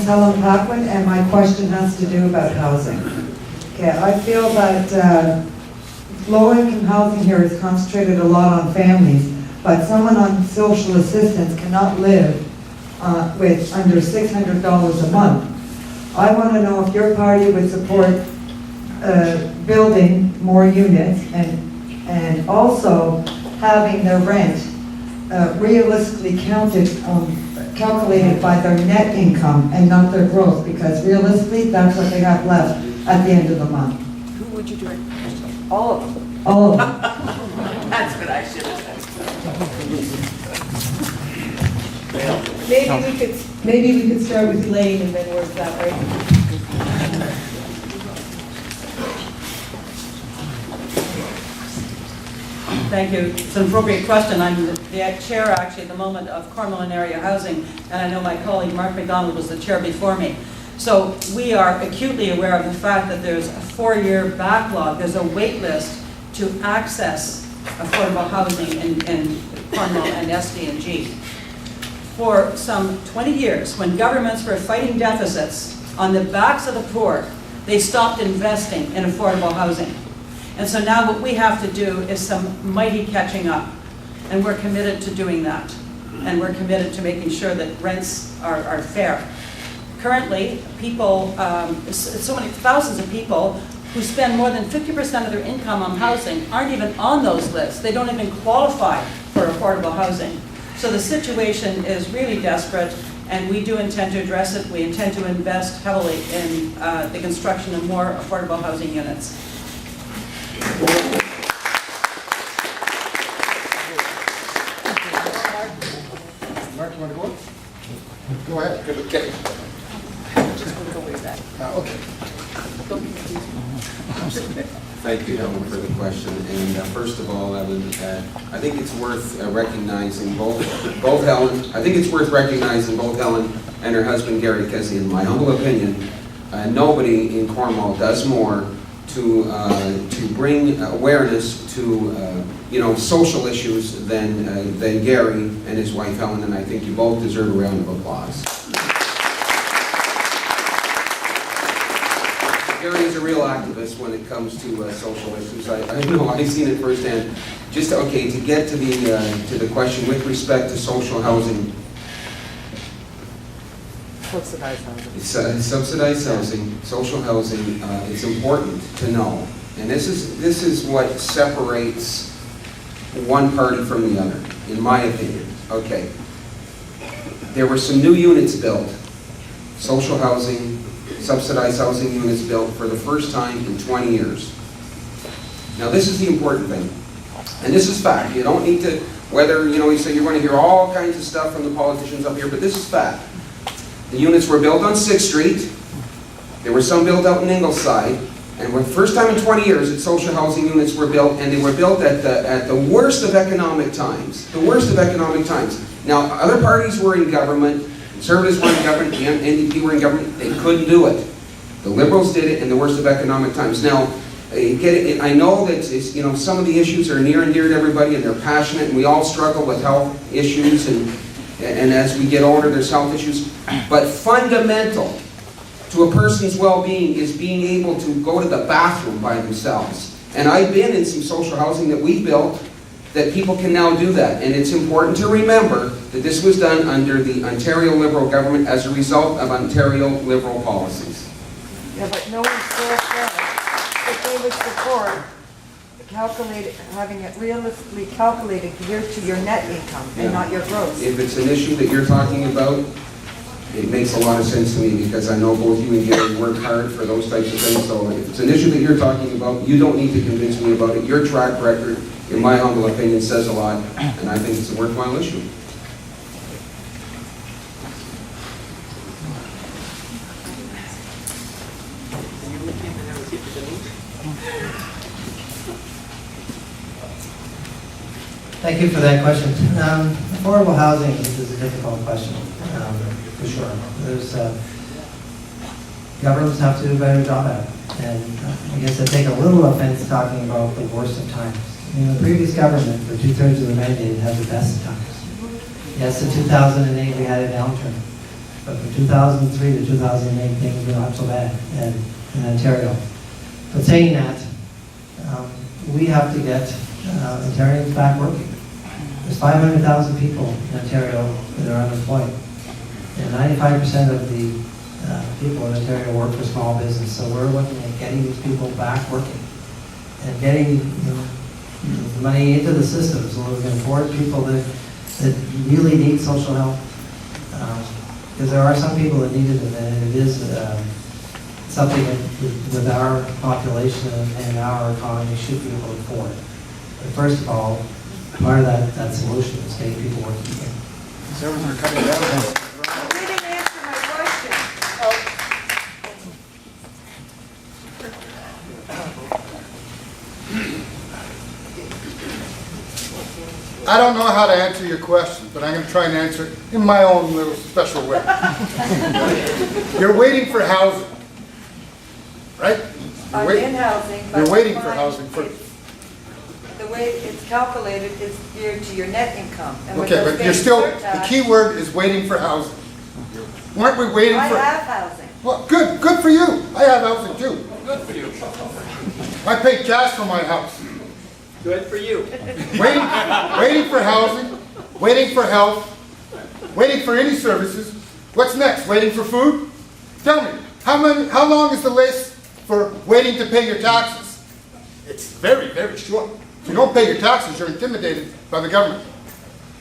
Helen Paquin, and my question has to do about housing. Okay, I feel that low-income housing here is concentrated a lot on families, but someone on social assistance cannot live with under $600 a month. I want to know if your party would support building more units and also having their rent realistically calculated by their net income and not their gross, because realistically that's what they have left at the end of the month. Who would you direct? All of them. All of them. That's what I should have said. Maybe we could start with Elaine and then work that way. Thank you. It's an appropriate question. I'm the chair, actually, at the moment of Cornwall Area Housing, and I know my colleague Mark McDonald was the chair before me. So we are acutely aware of the fact that there's a 4-year backlog. There's a wait list to access affordable housing in Cornwall and SD&G. For some 20 years, when governments were fighting deficits on the backs of the poor, they stopped investing in affordable housing. And so now what we have to do is some mighty catching up. And we're committed to doing that. And we're committed to making sure that rents are fair. Currently, people, so many thousands of people who spend more than 50% of their income on housing aren't even on those lists. They don't even qualify for affordable housing. So the situation is really desperate, and we do intend to address it. We intend to invest heavily in the construction of more affordable housing units. Mark, you want to go? Go ahead. Okay. Just want to go way back. Okay. Don't be confused. Thank you, Helen, for the question. And first of all, I think it's worth recognizing both Helen. I think it's worth recognizing both Helen and her husband Gary, because in my humble opinion, nobody in Cornwall does more to bring awareness to social issues than Gary and his wife Helen. And I think you both deserve a round of applause. Gary is a real activist when it comes to social issues. I know, I've seen it firsthand. Just to get to the question with respect to social housing. Subsidized housing. Subsidized housing, social housing. It's important to know, and this is what separates one party from the other, in my opinion. Okay, there were some new units built, social housing. Subsidized housing units built for the first time in 20 years. Now this is the important thing, and this is fact. You don't need to, whether, you say you're going to hear all kinds of stuff from the politicians up here, but this is fact. The units were built on 6th Street, there were some built out in Ingleside, and for the first time in 20 years that social housing units were built, and they were built at the worst of economic times. The worst of economic times. Now, other parties were in government, Conservatives were in government, the NDP were in government, they couldn't do it. The Liberals did it in the worst of economic times. Now, I know that some of the issues are near and dear to everybody, and they're passionate, and we all struggle with health issues, and as we get older, there's health issues. But fundamental to a person's well-being is being able to go to the bathroom by themselves. And I've been in some social housing that we built that people can now do that. And it's important to remember that this was done under the Ontario Liberal government as a result of Ontario Liberal policies. Yeah, but no one still said that they would support having it realistically calculated to your net income and not your gross. If it's an issue that you're talking about, it makes a lot of sense to me, because I know both you and Gary work hard for those types of things. So if it's an issue that you're talking about, you don't need to convince me about it. Your track record, in my humble opinion, says a lot, and I think it's a worthwhile issue. Thank you for that question. Affordable housing is a difficult question, for sure. Governments have to do a better job at it. And I guess I take a little offense talking about the worst of times. The previous government, for 2/3 of the mandate, had the best of times. Yes, in 2008 we had a downturn. But from 2003 to 2008, things were not so bad in Ontario. But saying that, we have to get Ontarians back working. There's 500,000 people in Ontario that are unemployed. And 95% of the people in Ontario work for small business. So we're looking at getting these people back working and getting the money into the system so we can afford people that really need social help. Because there are some people that need it, and it is something that with our population and our economy should be able to afford. But first of all, part of that solution is getting people working again. Sarah's are cutting down. You didn't answer my question. I don't know how to answer your question, but I'm going to try and answer it in my own little special way. You're waiting for housing, right? You're I'm wait- in housing, but You're waiting for mine housing for, is- the way it's calculated is geared to your net income. And when okay, those but you're paying still, the surtax- key word is waiting for housing. Weren't we waiting I for? have housing. Well, good for you. I have housing too. Good for you. I pay cash for my house. Good for you. Waiting for housing, waiting for health, waiting for any services. What's next? Waiting for food? Tell me, how long is the list for waiting to pay your taxes? It's very, very short. If you don't pay your taxes, you're intimidated by the government.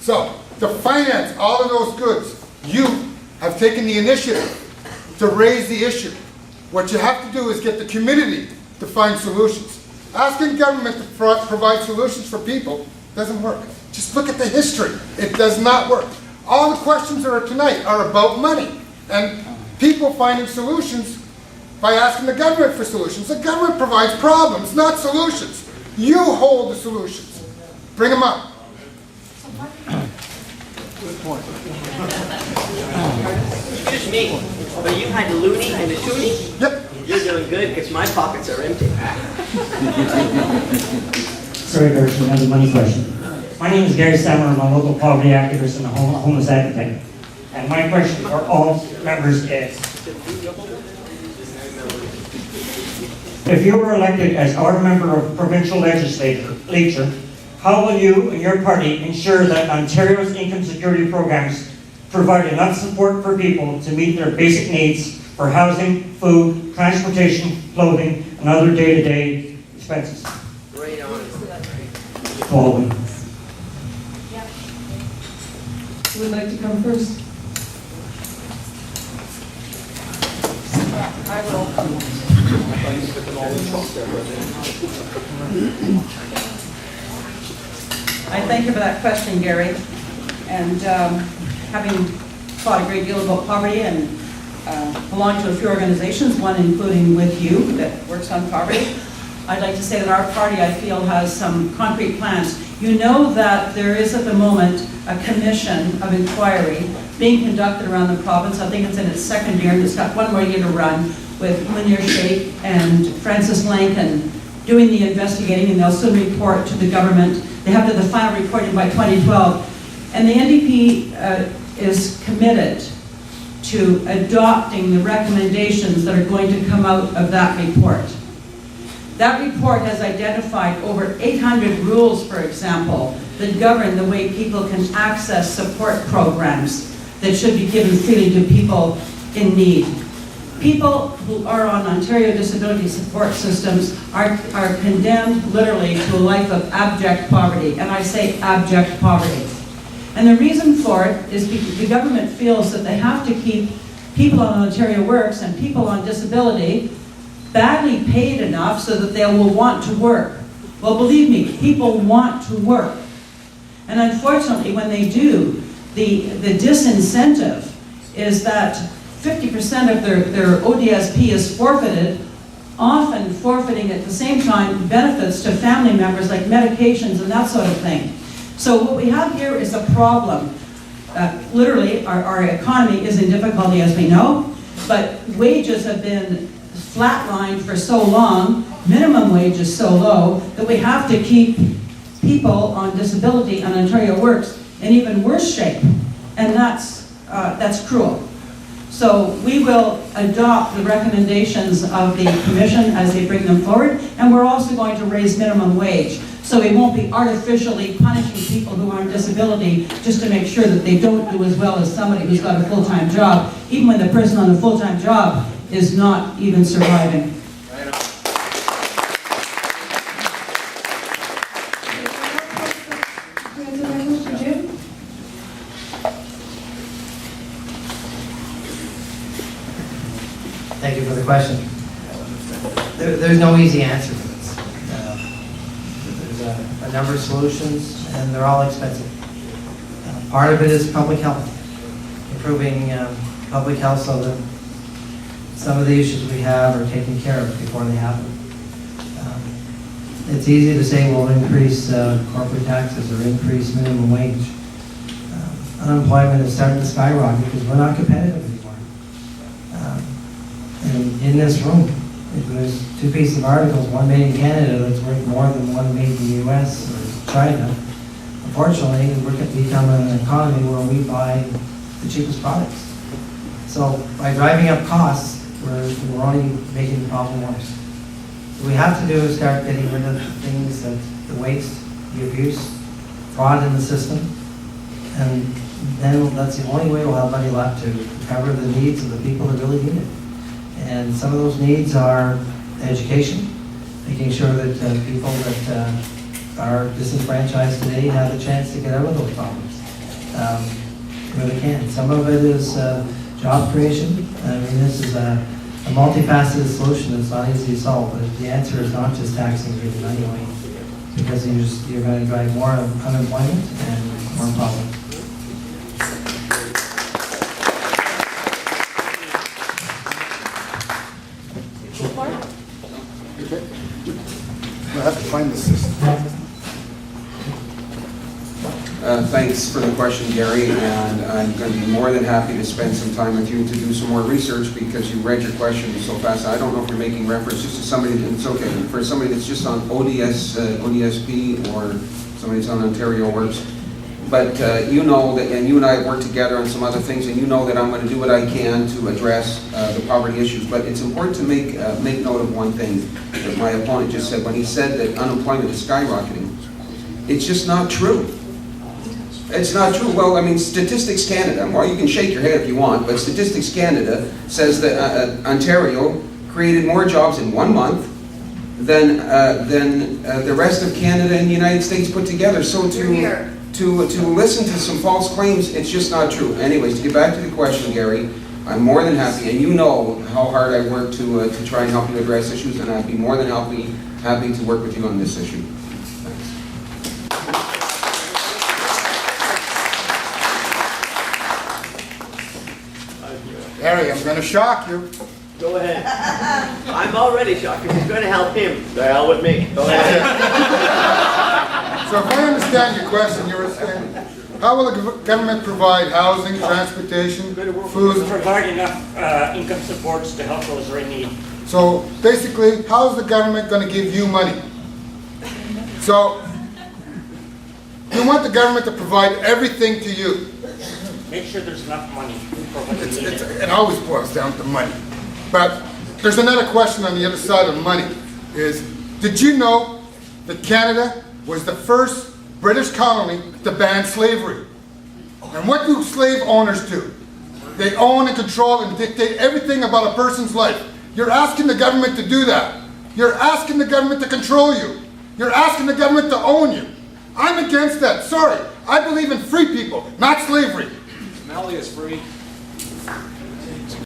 So, to finance all of those goods, you have taken the initiative to raise the issue. What you have to do is get the community to find solutions. Asking government to provide solutions for people doesn't work. Just look at the history. It does not work. All the questions that are tonight are about money and people finding solutions by asking the government for solutions. The government provides problems, not solutions. You hold the solutions. Bring them up. Excuse me, but you had the loony and the toonie? Yep. You're doing good because my pockets are empty. Sorry, there's another money question. My name is Gary Summer. I'm a local poverty activist and a homeless advocate. And my question for all members is, if you were elected as our member of provincial legislature, how will you and your party ensure that Ontario's income security programs provide enough support for people to meet their basic needs for housing, food, transportation, clothing, and other day-to-day expenses? Right on. Following. Who would like to come first? I will. I thank you for that question, Gary. And having thought a great deal about poverty and belong to a few organizations, one including with you that works on poverty, I'd like to say that our party, I feel, has some concrete plans. You know that there is at the moment a commission of inquiry being conducted around the province. I think it's in its second year, and it's got one more year to run, with Linear Shape and Francis Lankin doing the investigating, and they'll soon report to the government. They have to the final reporting by 2012. And the NDP is committed to adopting the recommendations that are going to come out of that report. That report has identified over 800 rules, for example, that govern the way people can access support programs that should be given freely to people in need. People who are on Ontario disability support systems are condemned literally to a life of abject poverty, and I say abject poverty. And the reason for it is because the government feels that they have to keep people on Ontario Works and people on disability badly paid enough so that they will want to work. Well, believe me, people want to work. And unfortunately, when they do, the disincentive is that 50% of their ODSP is forfeited, often forfeiting at the same time benefits to family members like medications and that sort of thing. So what we have here is a problem. Literally, our economy is in difficulty, as we know, but wages have been flatlined for so long, minimum wage is so low, that we have to keep people on disability on Ontario Works in even worse shape. And that's cruel. So we will adopt the recommendations of the commission as they bring them forward, and we're also going to raise minimum wage. So we won't be artificially punishing people who are on disability just to make sure that they don't do as well as somebody who's got a full-time job, even when the person on the full-time job is not even surviving. Thank you for the question. There's no easy answer to this. There's a number of solutions, and they're all expensive. Part of it is public health, improving public health so that some of the issues we have are taken care of before they happen. It's easy to say we'll increase corporate taxes or increase minimum wage. Unemployment is starting to skyrocket because we're not competitive anymore. And in this room, there's two pieces of articles, one made in Canada that's worth more than one made in the US or China. Unfortunately, we're going to become an economy where we buy the cheapest products. So by driving up costs, we're only making the problem worse. What we have to do is start getting rid of the things that the waste, the abuse, fraud in the system, and then that's the only way we'll have money left to cover the needs of the people that really need it. And some of those needs are education, making sure that people that are disenfranchised today have the chance to get out of those problems where they can. Some of it is job creation. I mean, this is a multifaceted solution that's not easy to solve, but the answer is not just taxing people anyway, because you're going to drive more unemployment and more problems. I have to find the system. Thanks for the question, Gary, and I'm going to be more than happy to spend some time with you to do some more research because you read your question so fast. I don't know if you're making reference just to somebody, it's okay, for somebody that's just on ODSP or somebody that's on Ontario Works. But you know that, and you and I have worked together on some other things, and you know that I'm going to do what I can to address the poverty issues. But it's important to make note of one thing that my opponent just said when he said that unemployment is skyrocketing. It's just not true. It's not true. Well, I mean, Statistics Canada, well, you can shake your head if you want, but Statistics Canada says that Ontario created more jobs in 1 month than the rest of Canada and the United States put together. So to listen to some false claims, it's just not true. Anyways, to get back to the question, Gary, I'm more than happy, and you know how hard I work to try and help you address issues, and I'd be more than happy to work with you on this issue. Harry, I'm going to shock you. Go ahead. I'm already shocked because it's going to help him. The hell with me. Go ahead. So if I understand your question, you're saying, how will the government provide housing, transportation, food? Provide enough income supports to help those who are in need. So basically, how is the government going to give you money? So you want the government to provide everything to you. Make sure there's enough money for what you need. It always boils down to money. But there's another question on the other side of money, is did you know that Canada was the first British colony to ban slavery? And what do slave owners do? They own and control and dictate everything about a person's life. You're asking the government to do that. You're asking the government to control you. You're asking the government to own you. I'm against that. Sorry. I believe in free people, not slavery. Melly is free.